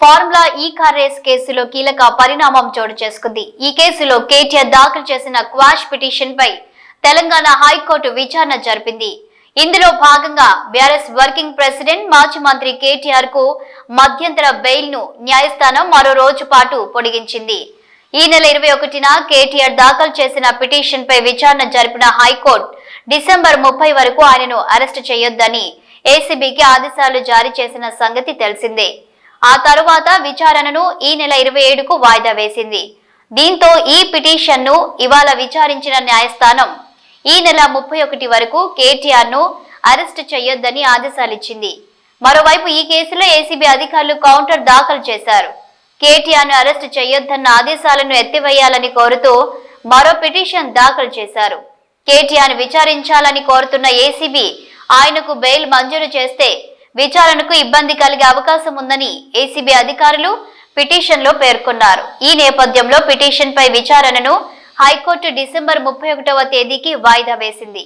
Formula ఈ car race కేసులో కీలక పరిణామం చోటు చేసుకుంది. ఈ కేసులో కేటీఆర్ దాఖలు చేసిన క్వాష్ పిటిషన్ పై తెలంగాణ హైకోర్టు విచారణ జరిపింది. ఇందులో భాగంగా బీఆర్ఎస్ వర్కింగ్ ప్రెసిడెంట్ మాజీ మంత్రి కేటీఆర్ కు మధ్యంతర బెయిల్ ను న్యాయస్థానం మరో రోజు పాటు పొడిగించింది. ఈ నెల 21న కేటీఆర్ దాఖలు చేసిన పిటిషన్ పై విచారణ జరిపిన హైకోర్టు డిసెంబర్ 30 వరకు ఆయనను అరెస్టు చేయొద్దని ఏసీబీకి ఆదేశాలు జారీ చేసిన సంగతి తెలిసిందే. ఆ తరువాత విచారణను ఈ నెల 27కు వాయిదా వేసింది. దీంతో ఈ పిటిషన్ ను ఇవాళ విచారించిన న్యాయస్థానం ఈ నెల 31 వరకు కేటీఆర్ ను అరెస్టు చేయొద్దని ఆదేశాలిచ్చింది. మరోవైపు ఈ కేసులో ఏసీబీ అధికారులు కౌంటర్ దాఖలు చేశారు. కేటీఆర్ ను అరెస్టు చేయొద్దన్న ఆదేశాలను ఎత్తివేయాలని కోరుతూ మరో పిటిషన్ దాఖలు చేశారు. కేటీఆర్ ను విచారించాలని కోరుతున్న ఏసీబీ ఆయనకు బెయిల్ మంజూరు చేస్తే విచారణకు ఇబ్బంది కలిగే అవకాశం ఉందని ఏసీబీ అధికారులు పిటిషన్ లో పేర్కొన్నారు. ఈ నేపథ్యంలో పిటిషన్ పై విచారణను హైకోర్టు డిసెంబర్ 31వ తేదీకి వాయిదా వేసింది.